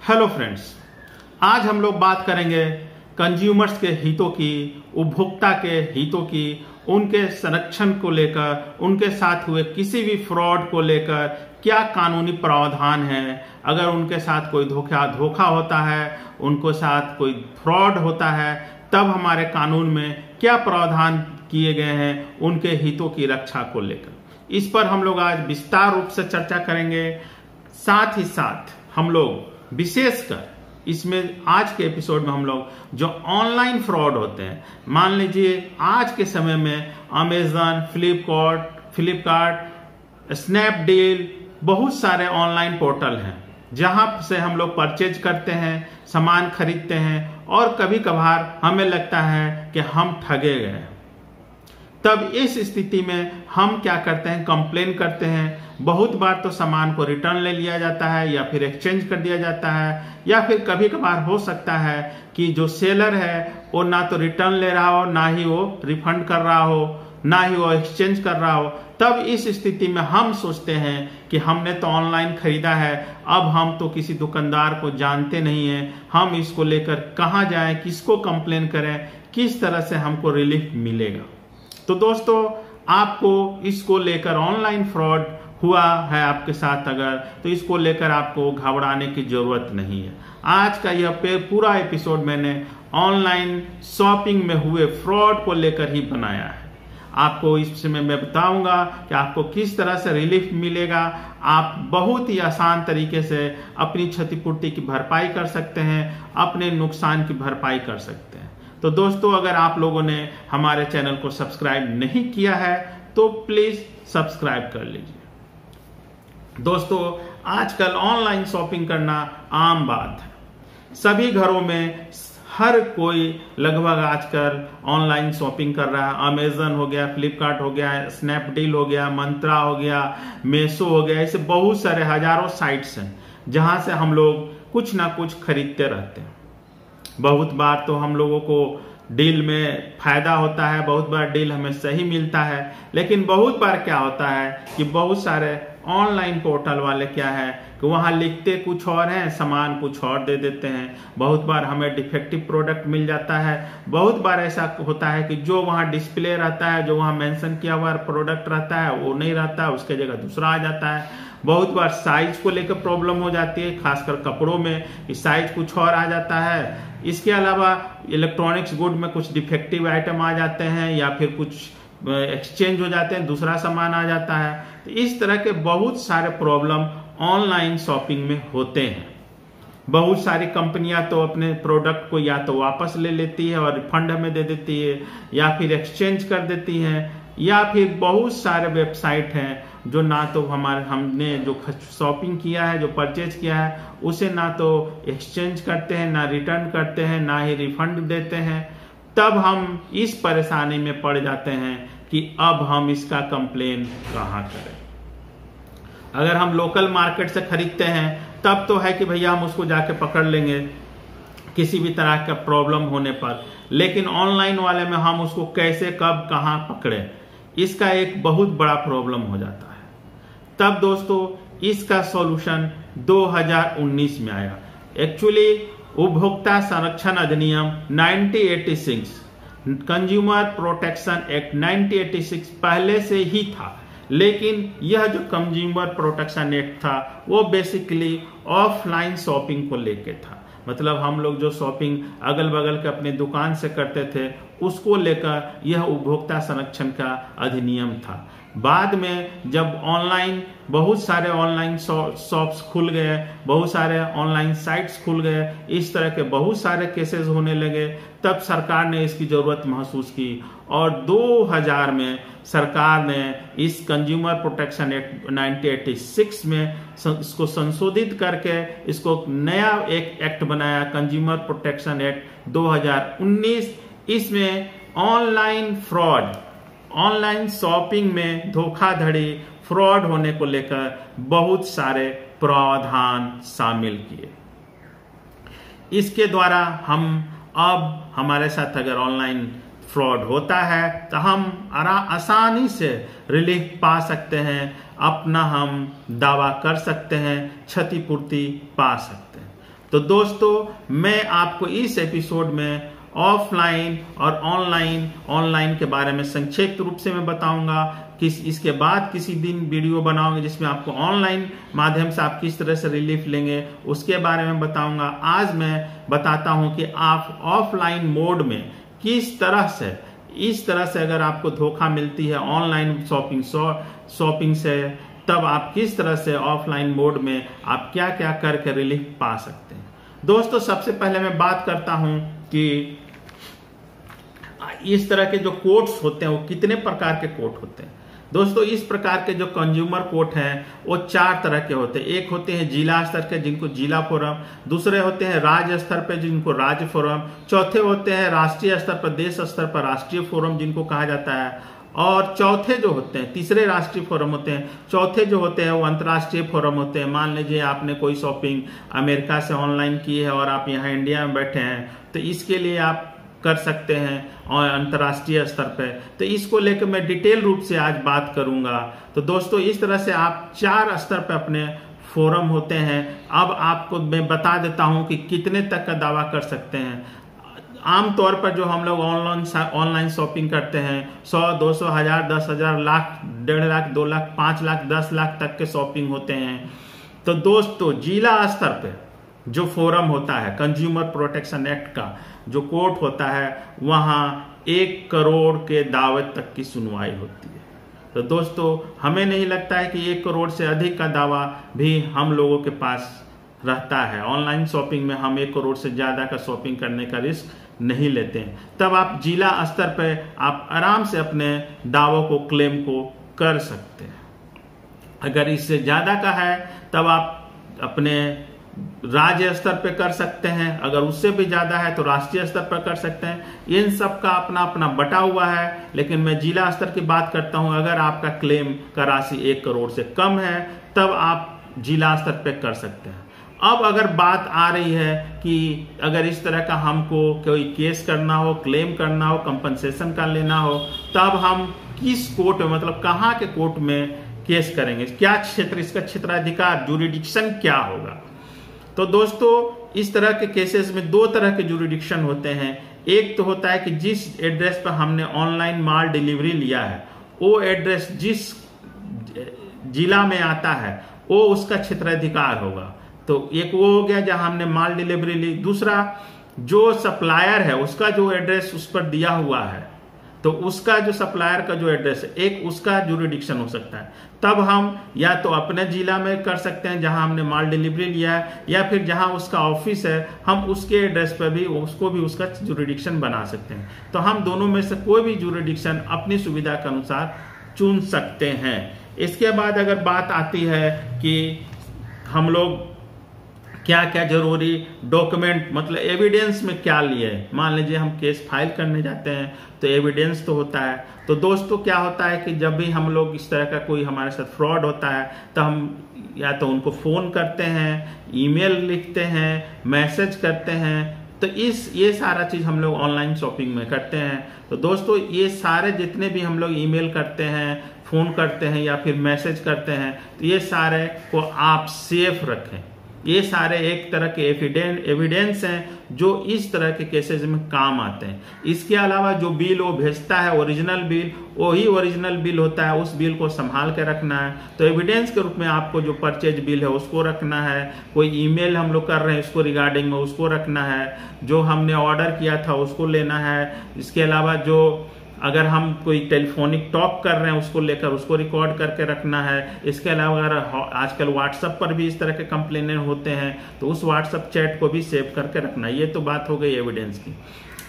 Hello friends, आज हम लोग बात करेंगे कंज्यूमर्स के हितों की, उपभोक्ता के हितों की, उनके संरक्षण को लेकर, उनके साथ हुए किसी भी फ्रॉड को लेकर क्या कानूनी प्रावधान है। अगर उनके साथ कोई धोखा होता है, उनके साथ कोई फ्रॉड होता है, तब हमारे कानून में क्या प्रावधान किए गए हैं उनके हितों की रक्षा को लेकर। इस पर हम लोग आज विस्तार रूप से चर्चा करेंगे। साथ ही साथ हम लोग विशेषकर इसमें आज के एपिसोड में हम लोग जो ऑनलाइन फ्रॉड होते हैं, मान लीजिए आज के समय में अमेजन, फ्लिपकार्ट, स्नैपडील, बहुत सारे ऑनलाइन पोर्टल हैं जहां से हम लोग परचेज करते हैं, सामान खरीदते हैं और कभी कभार हमें लगता है कि हम ठगे गए। तब इस स्थिति में हम क्या करते हैं, कंप्लेन करते हैं। बहुत बार तो सामान को रिटर्न ले लिया जाता है या फिर एक्सचेंज कर दिया जाता है, या फिर कभी कभार हो सकता है कि जो सेलर है वो ना तो रिटर्न ले रहा हो, ना ही वो रिफंड कर रहा हो, ना ही वो एक्सचेंज कर रहा हो। तब इस स्थिति में हम सोचते हैं कि हमने तो ऑनलाइन खरीदा है, अब हम तो किसी दुकानदार को जानते नहीं हैं, हम इसको लेकर कहाँ जाएं, किसको कंप्लेन करें, किस तरह से हमको रिलीफ मिलेगा। तो दोस्तों, आपको इसको लेकर, ऑनलाइन फ्रॉड हुआ है आपके साथ अगर, तो इसको लेकर आपको घबराने की जरूरत नहीं है। आज का यह पूरा एपिसोड मैंने ऑनलाइन शॉपिंग में हुए फ्रॉड को लेकर ही बनाया है। आपको इसमें मैं बताऊंगा कि आपको किस तरह से रिलीफ मिलेगा। आप बहुत ही आसान तरीके से अपनी क्षतिपूर्ति की भरपाई कर सकते हैं, अपने नुकसान की भरपाई कर सकते हैं। तो दोस्तों, अगर आप लोगों ने हमारे चैनल को सब्सक्राइब नहीं किया है तो प्लीज सब्सक्राइब कर लीजिए। दोस्तों, आजकल ऑनलाइन शॉपिंग करना आम बात है। सभी घरों में हर कोई लगभग आजकल ऑनलाइन शॉपिंग कर रहा है। अमेजन हो गया, फ्लिपकार्ट हो गया, स्नैपडील हो गया, मंत्रा हो गया, मेसो हो गया, ऐसे बहुत सारे हजारों साइट्स हैं जहां से हम लोग कुछ ना कुछ खरीदते रहते हैं। बहुत बार तो हम लोगों को डील में फायदा होता है, बहुत बार डील हमें सही मिलता है, लेकिन बहुत बार क्या होता है कि बहुत सारे ऑनलाइन पोर्टल वाले क्या है कि वहां लिखते कुछ और हैं, सामान कुछ और दे देते हैं। बहुत बार हमें डिफेक्टिव प्रोडक्ट मिल जाता है। बहुत बार ऐसा होता है कि जो वहां डिस्प्ले रहता है, जो वहां मेंशन किया हुआ प्रोडक्ट रहता है, वो नहीं रहता है, उसके जगह दूसरा आ जाता है। बहुत बार साइज को लेकर प्रॉब्लम हो जाती है, खासकर कपड़ों में साइज कुछ और आ जाता है। इसके अलावा इलेक्ट्रॉनिक्स गुड में कुछ डिफेक्टिव आइटम आ जाते हैं, या फिर कुछ एक्सचेंज हो जाते हैं, दूसरा सामान आ जाता है। तो इस तरह के बहुत सारे प्रॉब्लम ऑनलाइन शॉपिंग में होते हैं। बहुत सारी कंपनियां तो अपने प्रोडक्ट को या तो वापस ले लेती है और रिफंड हमें दे देती है, या फिर एक्सचेंज कर देती है, या फिर बहुत सारे वेबसाइट हैं जो ना तो हमने जो शॉपिंग किया है, जो परचेज किया है, उसे ना तो एक्सचेंज करते हैं, ना रिटर्न करते हैं, ना ही रिफंड देते हैं। तब हम इस परेशानी में पड़ जाते हैं कि अब हम इसका कंप्लेन कहाँ करें। अगर हम लोकल मार्केट से खरीदते हैं तब तो है कि भैया हम उसको जाके पकड़ लेंगे किसी भी तरह का प्रॉब्लम होने पर, लेकिन ऑनलाइन वाले में हम उसको कैसे, कब, कहाँ पकड़े, इसका एक बहुत बड़ा प्रॉब्लम हो जाता है। तब दोस्तों, इसका सॉल्यूशन 2019 में आया। एक्चुअली उपभोक्ता संरक्षण अधिनियम 1986, कंज्यूमर प्रोटेक्शन एक्ट 1986 पहले से ही था, लेकिन यह जो कंज्यूमर प्रोटेक्शन एक्ट था वो बेसिकली ऑफलाइन शॉपिंग को लेके था। मतलब हम लोग जो शॉपिंग अगल बगल के अपने दुकान से करते थे, उसको लेकर यह उपभोक्ता संरक्षण का अधिनियम था। बाद में जब ऑनलाइन बहुत सारे ऑनलाइन शॉप्स खुल गए, बहुत सारे ऑनलाइन साइट्स खुल गए, इस तरह के बहुत सारे केसेस होने लगे, तब सरकार ने इसकी जरूरत महसूस की और 2000 में सरकार ने इस कंज्यूमर प्रोटेक्शन एक्ट 1986 में इसको संशोधित करके इसको नया एक एक्ट बनाया, कंज्यूमर प्रोटेक्शन एक्ट 2019। इसमें ऑनलाइन फ्रॉड, ऑनलाइन शॉपिंग में धोखाधड़ी, फ्रॉड होने को लेकर बहुत सारे प्रावधान शामिल किए। इसके द्वारा हम अब हमारे साथ अगर ऑनलाइन फ्रॉड होता है तो हम आसानी से रिलीफ पा सकते हैं, अपना हम दावा कर सकते हैं, क्षतिपूर्ति पा सकते हैं। तो दोस्तों मैं आपको इस एपिसोड में ऑफलाइन और ऑनलाइन के बारे में संक्षिप्त रूप से मैं बताऊंगा। इसके बाद किसी दिन वीडियो बनाऊंगे जिसमें आपको ऑनलाइन माध्यम से आप किस तरह से रिलीफ लेंगे उसके बारे में बताऊंगा। आज मैं बताता हूं कि आप ऑफलाइन मोड में किस तरह से, इस तरह से अगर आपको धोखा मिलती है ऑनलाइन शॉपिंग से, तब आप किस तरह से ऑफलाइन मोड में आप क्या क्या करके रिलीफ पा सकते हैं। दोस्तों सबसे पहले मैं बात करता हूं कि इस तरह के जो कोड्स होते हैं वो कितने प्रकार के कोड होते हैं। दोस्तों इस प्रकार के जो कंज्यूमर कोर्ट हैं वो 4 तरह के होते हैं। एक होते हैं जिला स्तर के जिनको जिला फोरम, दूसरे होते हैं राज्य स्तर पे जिनको राज्य फोरम, चौथे होते हैं राष्ट्रीय स्तर पर, देश स्तर पर राष्ट्रीय फोरम जिनको कहा जाता है, और चौथे जो होते हैं, तीसरे राष्ट्रीय फोरम होते हैं, चौथे जो होते हैं वो अंतर्राष्ट्रीय फोरम होते हैं। मान लीजिए आपने कोई शॉपिंग अमेरिका से ऑनलाइन की है और आप यहाँ इंडिया में बैठे हैं, तो इसके लिए आप कर सकते हैं और अंतर्राष्ट्रीय स्तर पे। तो इसको लेकर मैं डिटेल रूप से आज बात करूंगा। तो दोस्तों इस तरह से आप 4 स्तर पे अपने फोरम होते हैं। अब आपको मैं बता देता हूं कि कितने तक का दावा कर सकते हैं। आमतौर पर जो हम लोग ऑनलाइन शॉपिंग करते हैं 100, 200, 1000, 10,000, लाख, 1.5 लाख, 2 लाख, 5 लाख, 10 लाख तक के शॉपिंग होते हैं। तो दोस्तों जिला स्तर पे जो फोरम होता है कंज्यूमर प्रोटेक्शन एक्ट का जो कोर्ट होता है वहां 1 करोड़ के दावे तक की सुनवाई होती है। तो दोस्तों हमें नहीं लगता है कि 1 करोड़ से अधिक का दावा भी हम लोगों के पास रहता है। ऑनलाइन शॉपिंग में हम 1 करोड़ से ज्यादा का शॉपिंग करने का रिस्क नहीं लेते हैं। तब आप जिला स्तर पर आप आराम से अपने दावों को, क्लेम को कर सकते हैं। अगर इससे ज्यादा का है तब आप अपने राज्य स्तर पे कर सकते हैं, अगर उससे भी ज्यादा है तो राष्ट्रीय स्तर पर कर सकते हैं। इन सब का अपना अपना बटा हुआ है, लेकिन मैं जिला स्तर की बात करता हूं। अगर आपका क्लेम का राशि 1 करोड़ से कम है तब आप जिला स्तर पे कर सकते हैं। अब अगर बात आ रही है कि अगर इस तरह का हमको कोई केस करना हो, क्लेम करना हो, कंपनसेशन का लेना हो, तब हम किस कोर्ट में, मतलब कहाँ के कोर्ट में केस करेंगे, क्या क्षेत्र, इसका क्षेत्राधिकार, जुरिडिक्शन क्या होगा। तो दोस्तों इस तरह के केसेस में 2 तरह के जुरिडिक्शन होते हैं। एक तो होता है कि जिस एड्रेस पर हमने ऑनलाइन माल डिलीवरी लिया है वो एड्रेस जिस जिला में आता है वो उसका क्षेत्राधिकार होगा। तो एक वो हो गया जहां हमने माल डिलीवरी ली। दूसरा जो सप्लायर है उसका जो एड्रेस उस पर दिया हुआ है, तो उसका जो सप्लायर का जो एड्रेस है एक उसका जुरिडिक्शन हो सकता है। तब हम या तो अपने जिला में कर सकते हैं जहां हमने माल डिलीवरी लिया है, या फिर जहां उसका ऑफिस है हम उसके एड्रेस पर भी उसको भी उसका जुरिडिक्शन बना सकते हैं। तो हम दोनों में से कोई भी जुरिडिक्शन अपनी सुविधा के अनुसार चुन सकते हैं। इसके बाद अगर बात आती है कि हम लोग क्या क्या जरूरी डॉक्यूमेंट, मतलब एविडेंस में क्या लिए। मान लीजिए हम केस फाइल करने जाते हैं तो एविडेंस तो होता है। तो दोस्तों क्या होता है कि जब भी हम लोग इस तरह का कोई हमारे साथ फ्रॉड होता है तो हम या तो उनको फोन करते हैं, ईमेल लिखते हैं, मैसेज करते हैं। तो ये सारा चीज हम लोग ऑनलाइन शॉपिंग में करते हैं। तो दोस्तों ये सारे जितने भी हम लोग ईमेल करते हैं, फोन करते हैं या फिर मैसेज करते हैं, तो ये सारे को आप सेफ रखें। ये सारे एक तरह के एविडेंस हैं जो इस तरह के केसेस में काम आते हैं। इसके अलावा जो बिल वो भेजता है ओरिजिनल बिल, वही ओरिजिनल बिल होता है, उस बिल को संभाल के रखना है। तो एविडेंस के रूप में आपको जो परचेज बिल है उसको रखना है, कोई ईमेल हम लोग कर रहे हैं उसको रिगार्डिंग में उसको रखना है, जो हमने ऑर्डर किया था उसको लेना है। इसके अलावा जो अगर हम कोई टेलीफोनिक टॉक कर रहे हैं उसको लेकर उसको रिकॉर्ड करके रखना है। इसके अलावा अगर आजकल व्हाट्सएप पर भी इस तरह के कंप्लेन होते हैं तो उस व्हाट्सएप चैट को भी सेव करके रखना है। ये तो बात हो गई एविडेंस की।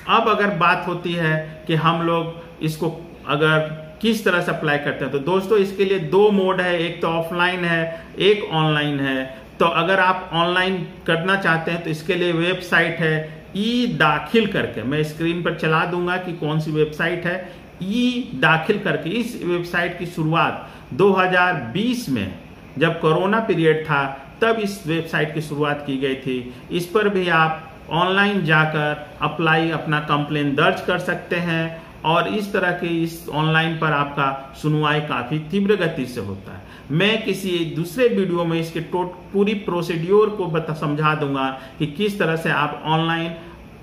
अब अगर बात होती है कि हम लोग इसको अगर किस तरह से अप्लाई करते हैं, तो दोस्तों इसके लिए 2 मोड है, एक तो ऑफलाइन है, एक ऑनलाइन है। तो अगर आप ऑनलाइन करना चाहते हैं तो इसके लिए वेबसाइट है ई-दाखिल करके, मैं स्क्रीन पर चला दूंगा कि कौन सी वेबसाइट है। ई-दाखिल करके, इस वेबसाइट की शुरुआत 2020 में जब कोरोना पीरियड था तब इस वेबसाइट की शुरुआत की गई थी। इस पर भी आप ऑनलाइन जाकर अपना कंप्लेन दर्ज कर सकते हैं और इस तरह के इस ऑनलाइन पर आपका सुनवाई काफी तीव्र गति से होता है। मैं किसी दूसरे वीडियो में इसके पूरी प्रोसीड्योर को समझा दूंगा कि किस तरह से आप ऑनलाइन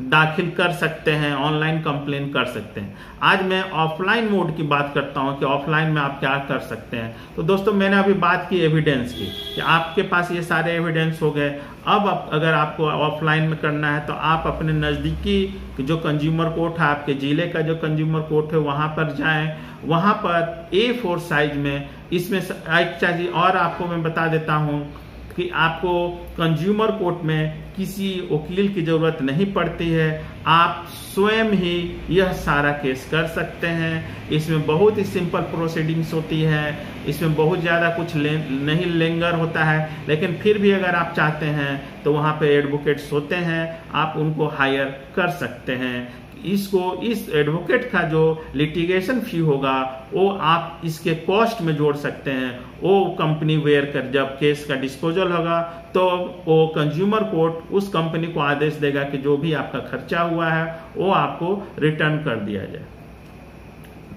दाखिल कर सकते हैं, ऑनलाइन कंप्लेन कर सकते हैं। आज मैं ऑफलाइन मोड की बात करता हूं कि ऑफलाइन में आप क्या कर सकते हैं। तो दोस्तों, मैंने अभी बात की एविडेंस की कि आपके पास ये सारे एविडेंस हो गए। अब अगर आपको ऑफलाइन में करना है तो आप अपने नज़दीकी जो कंज्यूमर कोर्ट है, आपके जिले का जो कंज्यूमर कोर्ट है, वहां पर जाएं। वहां पर A4 साइज में इसमें एक चीज और आपको मैं बता देता हूं कि आपको कंज्यूमर कोर्ट में किसी वकील की जरूरत नहीं पड़ती है, आप स्वयं ही यह सारा केस कर सकते हैं। इसमें बहुत ही सिंपल प्रोसीडिंग्स होती है, इसमें बहुत ज़्यादा कुछ नहीं लेंगर होता है, लेकिन फिर भी अगर आप चाहते हैं तो वहाँ पे एडवोकेट्स होते हैं, आप उनको हायर कर सकते हैं। इस एडवोकेट का जो लिटिगेशन फी होगा वो आप इसके कॉस्ट में जोड़ सकते हैं। वो कंपनी वेयर कर जब केस का डिस्पोजल होगा तो वो कंज्यूमर कोर्ट उस कंपनी को आदेश देगा कि जो भी आपका खर्चा हुआ है वो आपको रिटर्न कर दिया जाए।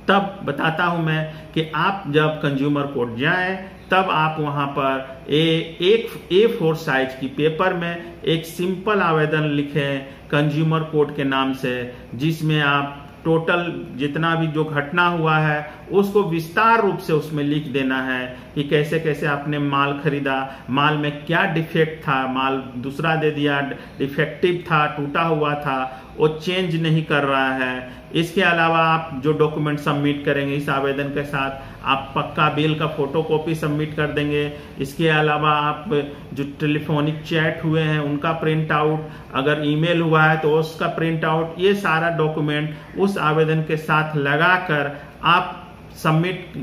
तब बताता हूं मैं कि आप जब कंज्यूमर कोर्ट जाएं तब आप वहां पर एक A4 साइज की पेपर में एक सिंपल आवेदन लिखें कंज्यूमर कोर्ट के नाम से, जिसमें आप टोटल जितना भी जो घटना हुआ है उसको विस्तार रूप से उसमें लिख देना है कि कैसे कैसे आपने माल खरीदा, माल में क्या डिफेक्ट था, माल दूसरा दे दिया, डिफेक्टिव था, टूटा हुआ था, वो चेंज नहीं कर रहा है। इसके अलावा आप जो डॉक्यूमेंट सबमिट करेंगे इस आवेदन के साथ, आप पक्का बिल का फोटोकॉपी सबमिट कर देंगे। इसके अलावा आप जो टेलीफोनिक चैट हुए हैं उनका प्रिंट आउट, अगर ईमेल हुआ है तो उसका प्रिंट आउट, ये सारा डॉक्यूमेंट उस आवेदन के साथ लगाकर आप सबमिट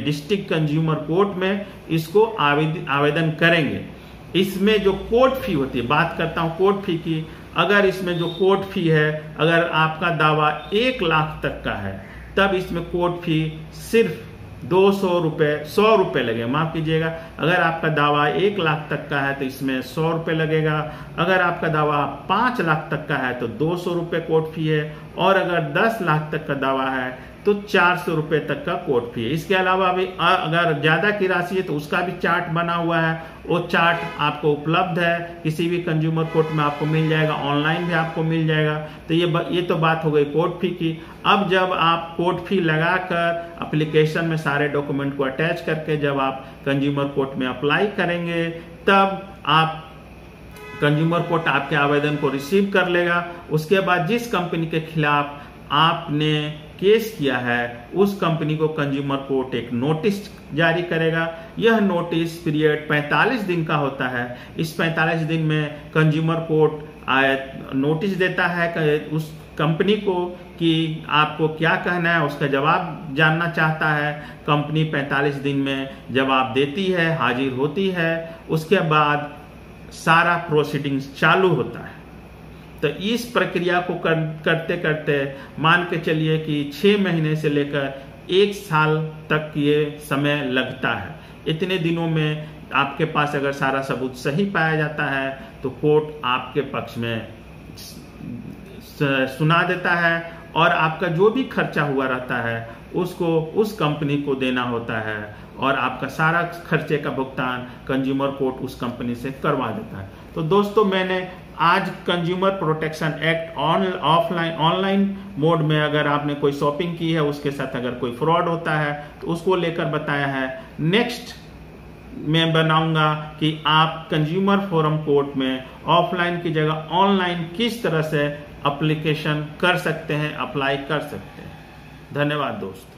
डिस्ट्रिक्ट कंज्यूमर कोर्ट में इसको आवेदन करेंगे। इसमें जो कोर्ट फी होती है, बात करता हूं कोर्ट फी की। अगर इसमें जो कोर्ट फी है, अगर आपका दावा 1 लाख तक का है तब इसमें कोर्ट फी सिर्फ 100 रुपए लगेगा, माफ कीजिएगा। अगर आपका दावा 1 लाख तक का है तो इसमें 100 रुपए लगेगा। अगर आपका दावा 5 लाख तक का है तो 200 रुपए कोर्ट फी है, और अगर 10 लाख तक का दावा है तो 400 रुपए तक का कोर्ट फी है। इसके अलावा भी अगर ज्यादा की राशि है तो उसका भी चार्ट बना हुआ है, वो चार्ट आपको उपलब्ध है, किसी भी कंज्यूमर कोर्ट में आपको मिल जाएगा, ऑनलाइन भी आपको मिल जाएगा। तो ये तो बात हो गई कोर्ट फी की। अब जब आप कोर्ट फी लगाकर एप्लीकेशन में सारे डॉक्यूमेंट को अटैच करके जब आप कंज्यूमर कोर्ट में अप्लाई करेंगे तब आप कंज्यूमर कोर्ट आपके आवेदन को रिसीव कर लेगा। उसके बाद जिस कंपनी के खिलाफ आपने केस किया है उस कंपनी को कंज्यूमर कोर्ट एक नोटिस जारी करेगा। यह नोटिस पीरियड 45 दिन का होता है। इस 45 दिन में कंज्यूमर कोर्ट नोटिस देता है उस कंपनी को कि आपको क्या कहना है, उसका जवाब जानना चाहता है। कंपनी 45 दिन में जवाब देती है, हाजिर होती है, उसके बाद सारा प्रोसीडिंग्स चालू होता है। तो इस प्रक्रिया को करते करते मान के चलिए कि 6 महीने से लेकर 1 साल तक ये समय लगता है। इतने दिनों में आपके पास अगर सारा सबूत सही पाया जाता है तो कोर्ट आपके पक्ष में सुना देता है और आपका जो भी खर्चा हुआ रहता है उसको उस कंपनी को देना होता है और आपका सारा खर्चे का भुगतान कंज्यूमर कोर्ट उस कंपनी से करवा देता है। तो दोस्तों, मैंने आज consumer protection act online mode में अगर आपने कोई शॉपिंग की है उसके साथ अगर कोई फ्रॉड होता है तो उसको लेकर बताया है। नेक्स्ट मैं बनाऊंगा कि आप कंज्यूमर फोरम कोर्ट में ऑफलाइन की जगह ऑनलाइन किस तरह से एप्लीकेशन कर सकते हैं, अप्लाई कर सकते हैं। धन्यवाद दोस्त।